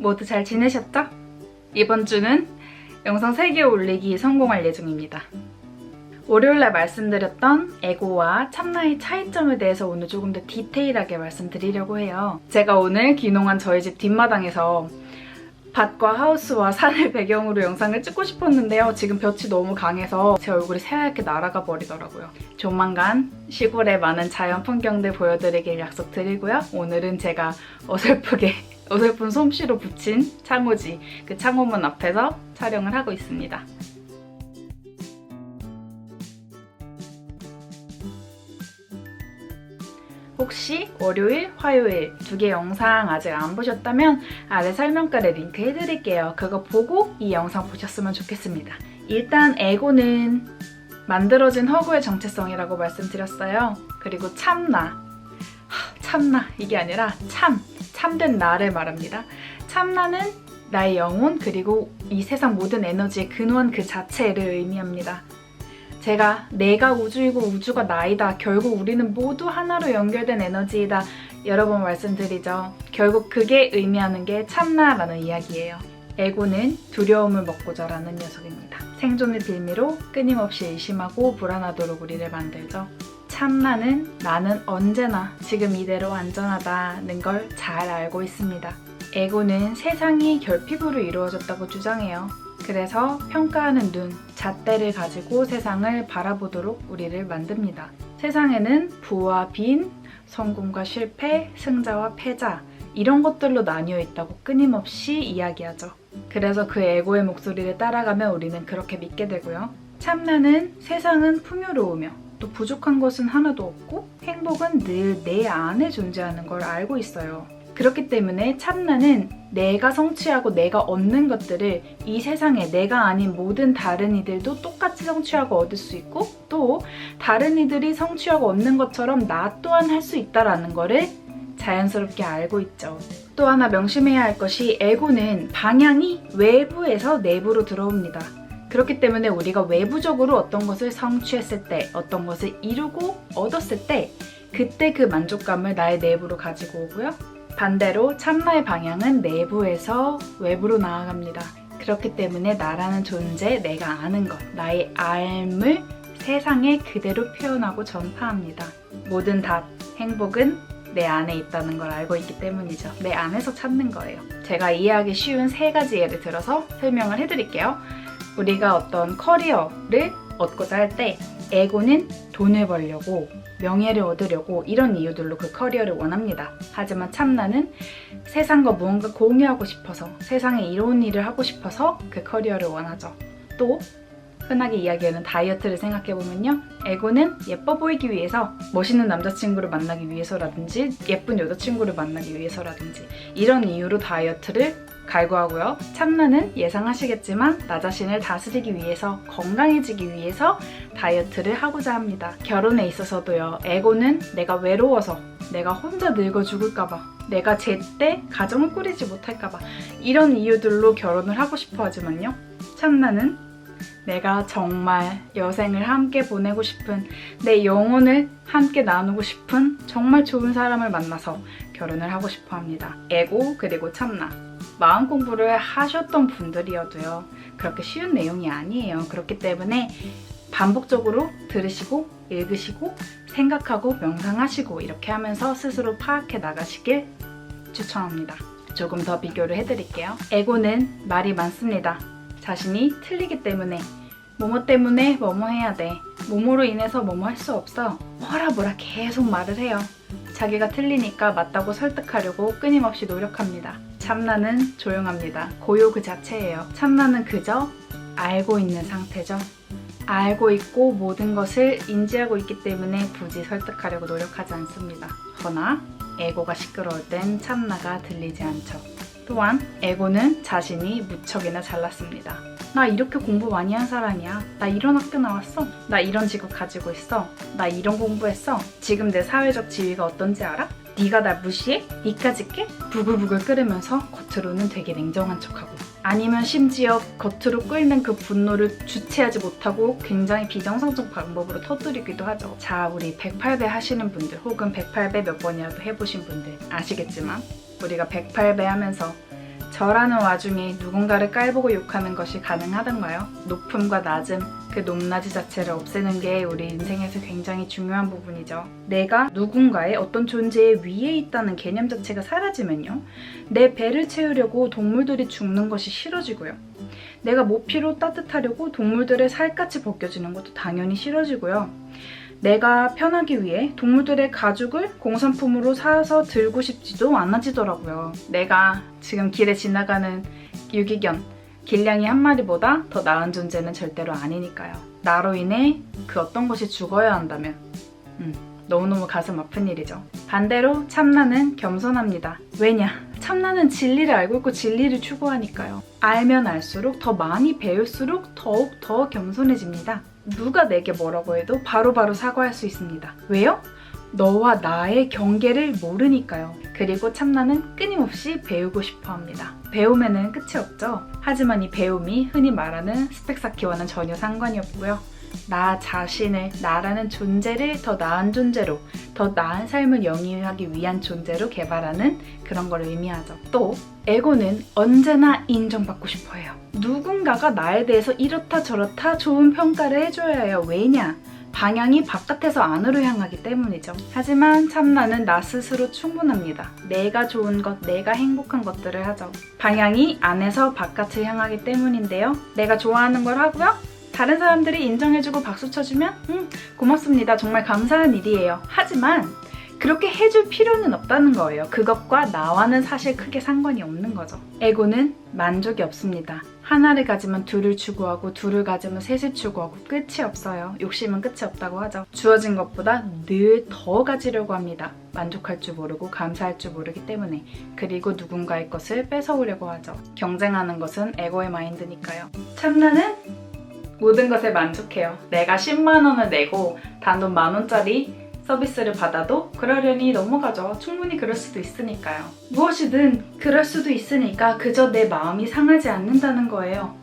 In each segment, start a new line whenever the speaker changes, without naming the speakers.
모두 잘 지내셨죠? 이번 주는 영상 3개 올리기 성공할 예정입니다. 월요일날 말씀드렸던 에고와 참나의 차이점에 대해서 오늘 조금 더 디테일하게 말씀드리려고 해요. 제가 오늘 귀농한 저희 집 뒷마당에서 밭과 하우스와 산을 배경으로 영상을 찍고 싶었는데요. 지금 볕이 너무 강해서 제 얼굴이 새하얗게 날아가 버리더라고요. 조만간 시골의 많은 자연 풍경들 보여드리길 약속드리고요. 오늘은 제가 어설픈 솜씨로 붙인 창호지, 그 창호문 앞에서 촬영을 하고 있습니다. 혹시 월요일, 화요일 2개 영상 아직 안 보셨다면 아래 설명글에 링크 해드릴게요. 그거 보고 이 영상 보셨으면 좋겠습니다. 일단 에고는 만들어진 허구의 정체성이라고 말씀드렸어요. 그리고 참나 이게 아니라 참된 나를 말합니다. 참나는 나의 영혼 그리고 이 세상 모든 에너지의 근원 그 자체를 의미합니다. 제가 내가 우주이고 우주가 나이다. 결국 우리는 모두 하나로 연결된 에너지이다. 여러 번 말씀드리죠. 결국 그게 의미하는 게 참나라는 이야기예요. 에고는 두려움을 먹고 자라는 녀석입니다. 생존의 빌미로 끊임없이 의심하고 불안하도록 우리를 만들죠. 참나는 나는 언제나 지금 이대로 안전하다는 걸 잘 알고 있습니다. 에고는 세상이 결핍으로 이루어졌다고 주장해요. 그래서 평가하는 눈, 잣대를 가지고 세상을 바라보도록 우리를 만듭니다. 세상에는 부와 빈, 성공과 실패, 승자와 패자 이런 것들로 나뉘어 있다고 끊임없이 이야기하죠. 그래서 그 에고의 목소리를 따라가면 우리는 그렇게 믿게 되고요. 참나는 세상은 풍요로우며 또 부족한 것은 하나도 없고 행복은 늘 내 안에 존재하는 걸 알고 있어요. 그렇기 때문에 참나는 내가 성취하고 내가 얻는 것들을 이 세상에 내가 아닌 모든 다른 이들도 똑같이 성취하고 얻을 수 있고 또 다른 이들이 성취하고 얻는 것처럼 나 또한 할 수 있다는 거를 자연스럽게 알고 있죠. 또 하나 명심해야 할 것이 에고는 방향이 외부에서 내부로 들어옵니다. 그렇기 때문에 우리가 외부적으로 어떤 것을 성취했을 때 어떤 것을 이루고 얻었을 때 그때 그 만족감을 나의 내부로 가지고 오고요. 반대로 참나의 방향은 내부에서 외부로 나아갑니다. 그렇기 때문에 나라는 존재, 내가 아는 것, 나의 삶을 세상에 그대로 표현하고 전파합니다. 모든 답, 행복은 내 안에 있다는 걸 알고 있기 때문이죠. 내 안에서 찾는 거예요. 제가 이해하기 쉬운 3가지 예를 들어서 설명을 해드릴게요. 우리가 어떤 커리어를 얻고자 할 때 에고는 돈을 벌려고 명예를 얻으려고 이런 이유들로 그 커리어를 원합니다. 하지만 참나는 세상과 무언가 공유하고 싶어서 세상에 이로운 일을 하고 싶어서 그 커리어를 원하죠. 또 흔하게 이야기하는 다이어트를 생각해보면요. 에고는 예뻐 보이기 위해서 멋있는 남자친구를 만나기 위해서라든지 예쁜 여자친구를 만나기 위해서라든지 이런 이유로 다이어트를 갈구하고요. 참나는 예상하시겠지만 나 자신을 다스리기 위해서 건강해지기 위해서 다이어트를 하고자 합니다. 결혼에 있어서도요. 에고는 내가 외로워서 내가 혼자 늙어 죽을까봐 내가 제때 가정을 꾸리지 못할까봐 이런 이유들로 결혼을 하고 싶어 하지만요. 참나는 내가 정말 여생을 함께 보내고 싶은 내 영혼을 함께 나누고 싶은 정말 좋은 사람을 만나서 결혼을 하고 싶어 합니다. 에고 그리고 참나 마음 공부를 하셨던 분들이어도요. 그렇게 쉬운 내용이 아니에요. 그렇기 때문에 반복적으로 들으시고 읽으시고 생각하고 명상하시고 이렇게 하면서 스스로 파악해 나가시길 추천합니다. 조금 더 비교를 해드릴게요. 에고는 말이 많습니다. 자신이 틀리기 때문에 뭐뭐 때문에 뭐뭐 해야 돼. 뭐뭐로 인해서 뭐뭐 할 수 없어. 뭐라 계속 말을 해요. 자기가 틀리니까 맞다고 설득하려고 끊임없이 노력합니다. 참나는 조용합니다. 고요 그 자체예요. 참나는 그저 알고 있는 상태죠. 알고 있고 모든 것을 인지하고 있기 때문에 굳이 설득하려고 노력하지 않습니다. 허나 에고가 시끄러울 땐 참나가 들리지 않죠. 또한 에고는 자신이 무척이나 잘났습니다. 나 이렇게 공부 많이 한 사람이야. 나 이런 학교 나왔어. 나 이런 직업 가지고 있어. 나 이런 공부했어. 지금 내 사회적 지위가 어떤지 알아? 네가 날 무시해? 니까짓 게? 부글부글 끓으면서 겉으로는 되게 냉정한 척하고 아니면 심지어 겉으로 끓는 그 분노를 주체하지 못하고 굉장히 비정상적 방법으로 터뜨리기도 하죠. 자, 우리 108배 하시는 분들 혹은 108배 몇 번이라도 해보신 분들 아시겠지만 우리가 108배 하면서 저라는 와중에 누군가를 깔보고 욕하는 것이 가능하던가요? 높음과 낮음, 그 높낮이 자체를 없애는 게 우리 인생에서 굉장히 중요한 부분이죠. 내가 누군가의 어떤 존재의 위에 있다는 개념 자체가 사라지면요. 내 배를 채우려고 동물들이 죽는 것이 싫어지고요. 내가 모피로 따뜻하려고 동물들의 살갗이 벗겨지는 것도 당연히 싫어지고요. 내가 편하기 위해 동물들의 가죽을 공산품으로 사서 들고 싶지도 않아지더라고요. 내가 지금 길에 지나가는 유기견, 길냥이 한 마리보다 더 나은 존재는 절대로 아니니까요. 나로 인해 그 어떤 것이 죽어야 한다면 너무너무 가슴 아픈 일이죠. 반대로 참나는 겸손합니다. 왜냐? 참나는 진리를 알고 있고 진리를 추구하니까요. 알면 알수록 더 많이 배울수록 더욱 더 겸손해집니다. 누가 내게 뭐라고 해도 바로바로 사과할 수 있습니다. 왜요? 너와 나의 경계를 모르니까요. 그리고 참나는 끊임없이 배우고 싶어 합니다. 배움에는 끝이 없죠. 하지만 이 배움이 흔히 말하는 스펙 쌓기와는 전혀 상관이 없고요. 나 자신을, 나라는 존재를 더 나은 존재로, 더 나은 삶을 영위하기 위한 존재로 개발하는 그런 걸 의미하죠. 또 에고는 언제나 인정받고 싶어 해요. 누군가가 나에 대해서 이렇다 저렇다 좋은 평가를 해줘야 해요. 왜냐? 방향이 바깥에서 안으로 향하기 때문이죠. 하지만 참나는 나 스스로 충분합니다. 내가 좋은 것, 내가 행복한 것들을 하죠. 방향이 안에서 바깥을 향하기 때문인데요. 내가 좋아하는 걸 하고요. 다른 사람들이 인정해주고 박수 쳐주면 고맙습니다. 정말 감사한 일이에요. 하지만 그렇게 해줄 필요는 없다는 거예요. 그것과 나와는 사실 크게 상관이 없는 거죠. 에고는 만족이 없습니다. 하나를 가지면 둘을 추구하고 둘을 가지면 셋을 추구하고 끝이 없어요. 욕심은 끝이 없다고 하죠. 주어진 것보다 늘 더 가지려고 합니다. 만족할 줄 모르고 감사할 줄 모르기 때문에. 그리고 누군가의 것을 뺏어오려고 하죠. 경쟁하는 것은 에고의 마인드니까요. 참나는 모든 것에 만족해요. 내가 10만 원을 내고 단돈 10,000원짜리 서비스를 받아도 그러려니 넘어가죠. 충분히 그럴 수도 있으니까요. 무엇이든 그럴 수도 있으니까 그저 내 마음이 상하지 않는다는 거예요.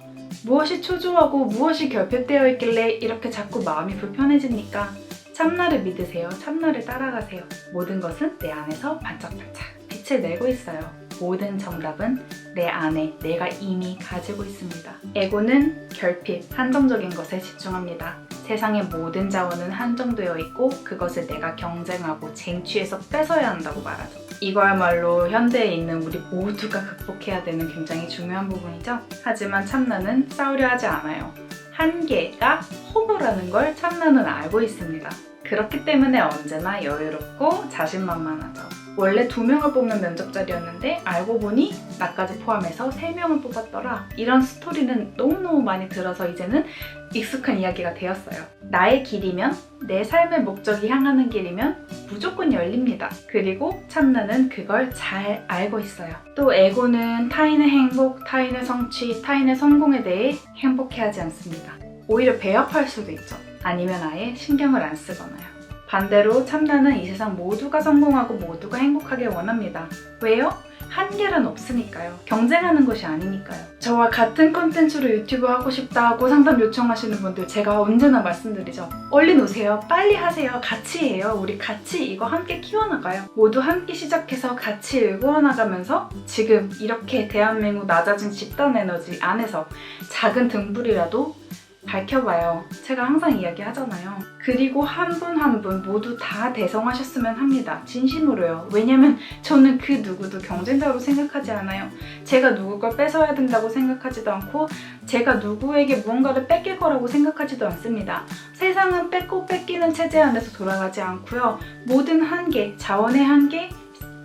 무엇이 초조하고 무엇이 결핍되어 있길래 이렇게 자꾸 마음이 불편해집니까? 참나를 믿으세요. 참나를 따라가세요. 모든 것은 내 안에서 반짝반짝 빛을 내고 있어요. 모든 정답은 내 안에 내가 이미 가지고 있습니다. 에고는 결핍, 한정적인 것에 집중합니다. 세상의 모든 자원은 한정되어 있고 그것을 내가 경쟁하고 쟁취해서 뺏어야 한다고 말하죠. 이거야말로 현대에 있는 우리 모두가 극복해야 되는 굉장히 중요한 부분이죠. 하지만 참나는 싸우려 하지 않아요. 한계가 허무라는 걸 참나는 알고 있습니다. 그렇기 때문에 언제나 여유롭고 자신만만하죠. 원래 2명을 뽑는 면접 자리였는데 알고 보니 나까지 포함해서 3명을 뽑았더라. 이런 스토리는 너무너무 많이 들어서 이제는 익숙한 이야기가 되었어요. 나의 길이면, 내 삶의 목적이 향하는 길이면 무조건 열립니다. 그리고 참나는 그걸 잘 알고 있어요. 또 에고는 타인의 행복, 타인의 성취, 타인의 성공에 대해 행복해하지 않습니다. 오히려 배합할 수도 있죠. 아니면 아예 신경을 안 쓰거나요. 반대로 참나는 이 세상 모두가 성공하고 모두가 행복하길 원합니다. 왜요? 한계란 없으니까요. 경쟁하는 것이 아니니까요. 저와 같은 컨텐츠로 유튜브 하고 싶다고 상담 요청하시는 분들 제가 언제나 말씀드리죠. 얼른 오세요. 빨리 하세요. 같이 해요. 우리 같이 이거 함께 키워나가요. 모두 함께 시작해서 같이 일구어나가면서 지금 이렇게 대한민국 낮아진 집단 에너지 안에서 작은 등불이라도 밝혀봐요. 제가 항상 이야기하잖아요. 그리고 한 분 한 분 모두 다 대성하셨으면 합니다. 진심으로요. 왜냐면 저는 그 누구도 경쟁자로 생각하지 않아요. 제가 누구 걸 뺏어야 된다고 생각하지도 않고 제가 누구에게 무언가를 뺏길 거라고 생각하지도 않습니다. 세상은 뺏고 뺏기는 체제 안에서 돌아가지 않고요. 모든 한계, 자원의 한계,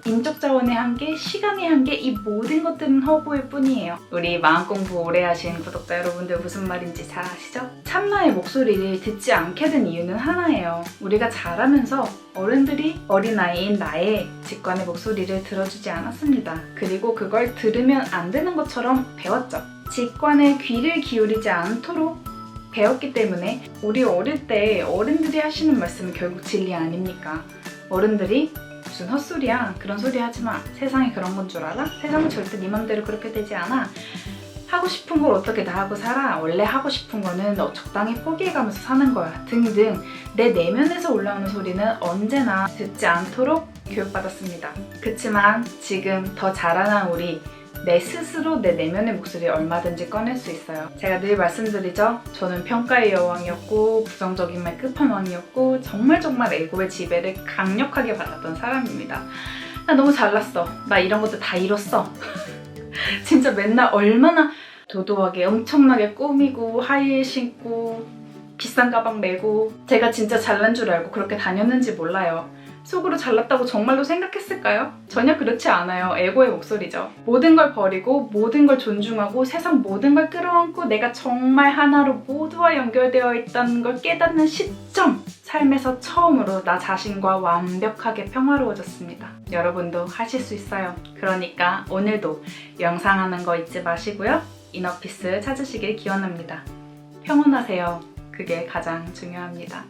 인적 자원의 한계, 시간의 한계, 이 모든 것들은 허구일 뿐이에요. 우리 마음 공부 오래 하신 구독자 여러분들 무슨 말인지 잘 아시죠? 참나의 목소리를 듣지 않게 된 이유는 하나예요. 우리가 자라면서 어른들이 어린아이인 나의 직관의 목소리를 들어주지 않았습니다. 그리고 그걸 들으면 안 되는 것처럼 배웠죠. 직관에 귀를 기울이지 않도록 배웠기 때문에 우리 어릴 때 어른들이 하시는 말씀은 결국 진리 아닙니까? 어른들이 무슨 헛소리야. 그런 소리 하지 마. 세상에 그런 건 줄 알아? 세상은 절대 네 맘대로 그렇게 되지 않아. 하고 싶은 걸 어떻게 다 하고 살아. 원래 하고 싶은 거는 너 적당히 포기해가면서 사는 거야. 등등 내 내면에서 올라오는 소리는 언제나 듣지 않도록 교육받았습니다. 그치만 지금 더 자라난 우리 내 스스로 내 내면의 목소리 얼마든지 꺼낼 수 있어요. 제가 늘 말씀드리죠. 저는 평가의 여왕이었고 부정적인 말 끝판왕이었고 정말 에고의 지배를 강력하게 받았던 사람입니다. 나 너무 잘났어. 나 이런 것도 다 이뤘어. 진짜 맨날 얼마나 도도하게 엄청나게 꾸미고 하이힐 신고 비싼 가방 메고 제가 진짜 잘난 줄 알고 그렇게 다녔는지 몰라요. 속으로 잘났다고 정말로 생각했을까요? 전혀 그렇지 않아요. 에고의 목소리죠. 모든 걸 버리고 모든 걸 존중하고 세상 모든 걸 끌어안고 내가 정말 하나로 모두와 연결되어 있다는 걸 깨닫는 시점! 삶에서 처음으로 나 자신과 완벽하게 평화로워졌습니다. 여러분도 하실 수 있어요. 그러니까 오늘도 명상하는 거 잊지 마시고요. 이너피스 찾으시길 기원합니다. 평온하세요. 그게 가장 중요합니다.